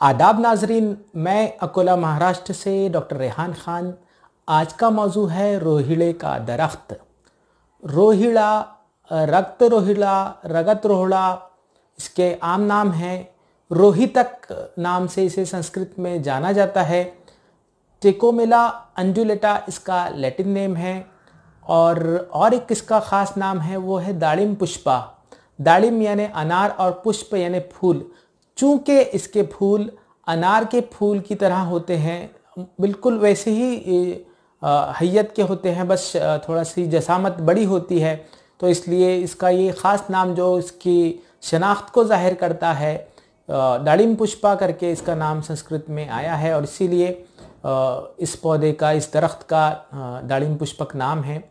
आदाब नाजरीन, मैं अकोला महाराष्ट्र से डॉक्टर रेहान ख़ान। आज का मौजू है रोहिड़े का दरख्त। रोहिड़ा, रक्त रोहिड़ा, रगत रोहिड़ा इसके आम नाम हैं। रोहितक नाम से इसे संस्कृत में जाना जाता है। टेकोमेला अंजुलेटा इसका लैटिन नेम है। और एक इसका ख़ास नाम है, वो है दाड़िम पुष्पा। दाड़िम यानी अनार और पुष्प यानी फूल। चूँकि इसके फूल अनार के फूल की तरह होते हैं, बिल्कुल वैसे ही हैयत के होते हैं, बस थोड़ा सी जसामत बड़ी होती है, तो इसलिए इसका ये ख़ास नाम जो इसकी शनाख्त को ज़ाहिर करता है, दाड़िम पुष्पा करके इसका नाम संस्कृत में आया है। और इसीलिए इस पौधे का, इस दरख्त का दाड़िम पुष्पक नाम है।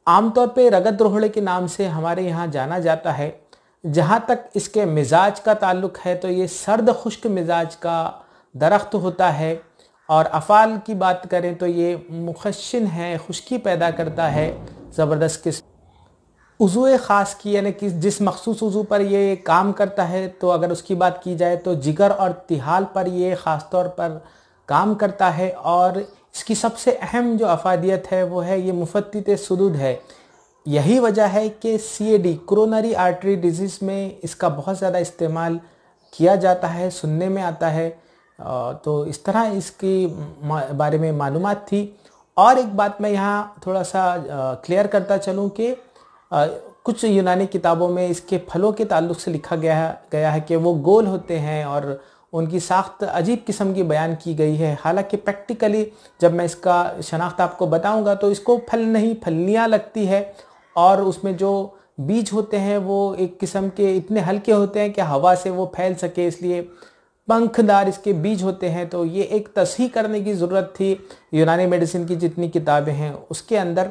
आमतौर पे रगत रोहिड़े के नाम से हमारे यहाँ जाना जाता है। जहाँ तक इसके मिजाज का ताल्लुक़ है तो ये सर्द खुश्क मिजाज का दरख्त होता है। और अफ़ाल की बात करें तो ये मुखशिन है, खुश्की पैदा करता है ज़बरदस्त किस्म। उज़ू ख़ास की यानी कि जिस मखसूस उज़ू पर ये काम करता है, तो अगर उसकी बात की जाए तो जिगर और तिहाल पर ये ख़ास तौर पर काम करता है। और इसकी सबसे अहम जो अफादियत है वो है ये मुफ़त्तित सुदूद है। यही वजह है कि CAD कोरोनरी आर्टरी डिजीज़ में इसका बहुत ज़्यादा इस्तेमाल किया जाता है, सुनने में आता है। तो इस तरह इसकी बारे में मालूमात थी। और एक बात मैं यहाँ थोड़ा सा क्लियर करता चलूँ कि कुछ यूनानी किताबों में इसके फलों के ताल्लुक़ से लिखा गया है कि वो गोल होते हैं और उनकी साख्त अजीब किस्म की बयान की गई है। हालांकि प्रैक्टिकली जब मैं इसका शनाख्त आपको बताऊंगा तो इसको फल नहीं, फलियाँ लगती है। और उसमें जो बीज होते हैं वो एक किस्म के इतने हल्के होते हैं कि हवा से वो फैल सके, इसलिए पंखदार इसके बीज होते हैं। तो ये एक तस्हीह करने की ज़रूरत थी यूनानी मेडिसिन की जितनी किताबें हैं उसके अंदर।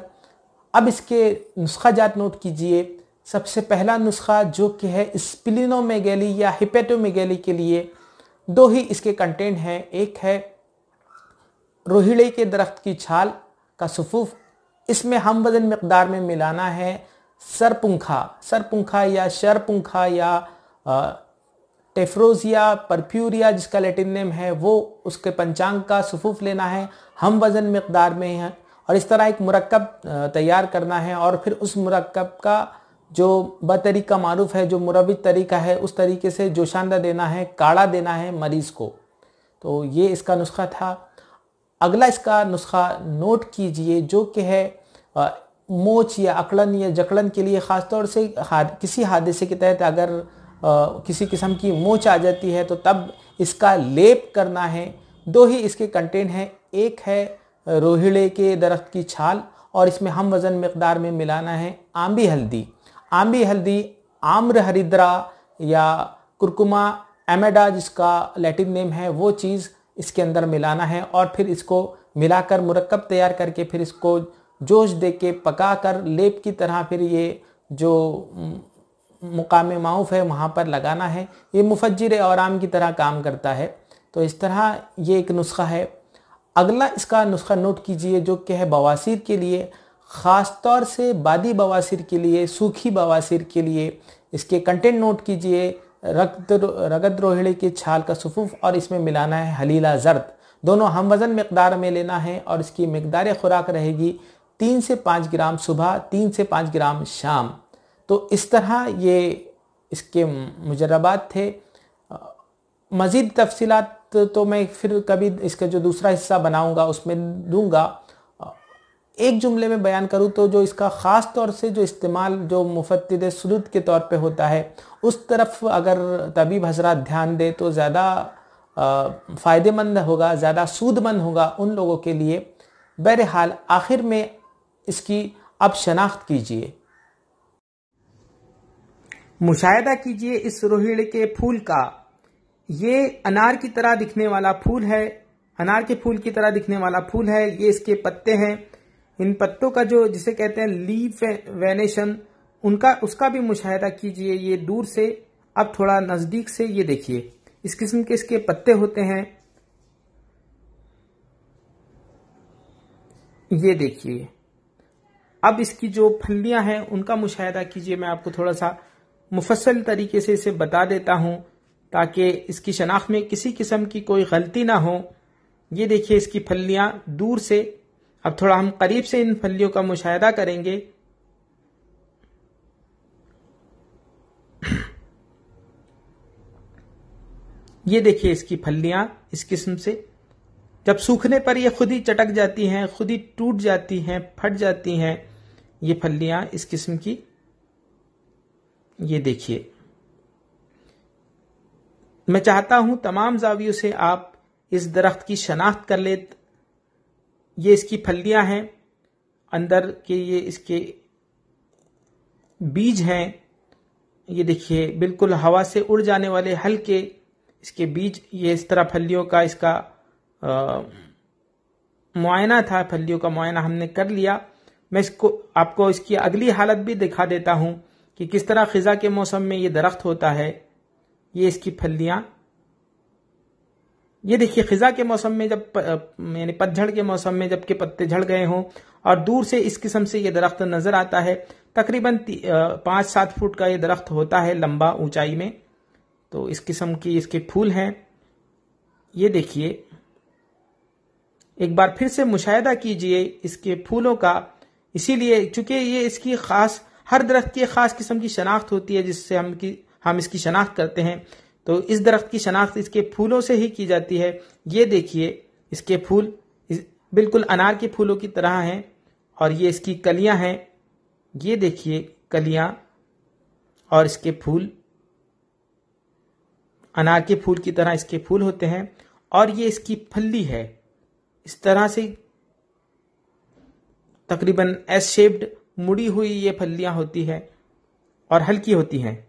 अब इसके नुस्खा जात नोट कीजिए। सबसे पहला नुस्खा जो कि है स्प्लिनोमेगेली या हिपेटोमेगेली के लिए, दो ही इसके कंटेंट हैं। एक है रोहिड़े के दरख्त की छाल का सफूफ, इसमें हम वज़न मकदार में मिलाना है सरपुंखा या शरपुंखा या टेफ्रोजिया परफ्यूरिया जिसका लैटिन नेम है, वो उसके पंचांग का सफूफ लेना है, हम वज़न मकदार में है। और इस तरह एक मुरक्कब तैयार करना है। और फिर उस मुरक्कब का जो बतरीका मारूफ है, जो मुरब्बित तरीका है, उस तरीके से जोशांदा देना है, काढ़ा देना है मरीज़ को। तो ये इसका नुस्खा था। अगला इसका नुस्खा नोट कीजिए जो कि है मोच या अकड़न या जकड़न के लिए, ख़ास तौर से किसी हादसे के तहत अगर किसी किस्म की मोच आ जाती है तो तब इसका लेप करना है। दो ही इसके कंटेंट हैं। एक है रोहिड़े के दरख्त की छाल और इसमें हम वज़न मकदार में मिलाना है आम्बी हल्दी, आम्र हरिद्रा या कुरकुमा एमेडा जिसका लैटिन नेम है, वो चीज़ इसके अंदर मिलाना है। और फिर इसको मिलाकर मुरक्कब तैयार करके फिर इसको जोश दे के पका कर लेप की तरह फिर ये जो मुकाम माऊफ है वहाँ पर लगाना है। ये मुफज्जिर औराम की तरह काम करता है। तो इस तरह ये एक नुस्खा है। अगला इसका नुस्खा नोट कीजिए जो कि है बवासीर के लिए, ख़ास तौर से बादी बवासीर के लिए, सूखी बवासीर के लिए। इसके कंटेंट नोट कीजिए। रगत रोहिड़े की छाल का सफूफ और इसमें मिलाना है हलीला जर्द। दोनों हम वज़न मकदार में लेना है और इसकी मकदार खुराक रहेगी 3 से 5 ग्राम सुबह, 3 से 5 ग्राम शाम। तो इस तरह ये इसके मुजर्रबात थे। मज़ीद तफसीलात तो मैं फिर कभी इसका जो दूसरा हिस्सा बनाऊंगा उसमें दूंगा। एक जुमले में बयान करूँ तो जो इसका ख़ास तौर से जो इस्तेमाल जो मुफ़त्तित सुदूद के तौर पे होता है, उस तरफ अगर तबीब हज़रात ध्यान दे तो ज़्यादा फ़ायदेमंद होगा, ज़्यादा सूदमंद होगा उन लोगों के लिए। बहरहाल आखिर में इसकी अब शनाख्त कीजिए, मुशाहिदा कीजिए इस रोहिड़े के फूल का। ये अनार की तरह दिखने वाला फूल है, अनार के फूल की तरह दिखने वाला फूल है। ये इसके पत्ते हैं। इन पत्तों का जो जिसे कहते हैं लीफ वेनेशन, उसका भी मुशाहिदा कीजिए। ये दूर से, अब थोड़ा नज़दीक से ये देखिए, इस किस्म के इसके पत्ते होते हैं। ये देखिए। अब इसकी जो फलियां हैं उनका मुशाहिदा कीजिए। मैं आपको थोड़ा सा मुफस्सल तरीके से इसे बता देता हूं। ताकि इसकी शनाख्त में किसी किस्म की कोई गलती ना हो। ये देखिए इसकी फलियां दूर से, अब थोड़ा हम करीब से इन फलियों का मुशाहिदा करेंगे। ये देखिए इसकी फलियां इस किस्म से, जब सूखने पर ये खुद ही चटक जाती हैं, खुद ही टूट जाती हैं, फट जाती हैं ये फलियां इस किस्म की। ये देखिए, मैं चाहता हूं तमाम जावियों से आप इस दरख्त की शनाख्त कर ले। ये इसकी फलियां हैं, अंदर के ये इसके बीज हैं। ये देखिए बिल्कुल हवा से उड़ जाने वाले हल्के इसके बीज। ये इस तरह फलियों का इसका मुआयना था, फलियों का मुआयना हमने कर लिया। मैं इसको आपको इसकी अगली हालत भी दिखा देता हूं कि किस तरह खिजा के मौसम में ये दरख्त होता है। ये इसकी फलियां, ये देखिए खिजा के मौसम में, जब यानी पतझड़ के मौसम में जबकि पत्ते झड़ गए हों और दूर से इस किस्म से ये दरख्त नजर आता है। तकरीबन 5-7 फुट का ये दरख्त होता है लंबा ऊंचाई में। तो इस किस्म की इसके फूल हैं। ये देखिए, एक बार फिर से मुशाहिदा कीजिए इसके फूलों का। इसीलिए चूंकि ये इसकी खास, हर दरख्त की खास किस्म की शनाख्त होती है जिससे हम इसकी शनाख्त करते हैं। तो इस दरख्त की शनाख्त इसके फूलों से ही की जाती है। ये देखिए इसके फूल बिल्कुल अनार के फूलों की तरह हैं और ये इसकी कलियां हैं। ये देखिए कलियां और इसके फूल अनार के फूल की तरह इसके फूल होते हैं। और ये इसकी फली है, इस तरह से तकरीबन एस शेप्ड मुड़ी हुई ये फलियां होती है और हल्की होती हैं।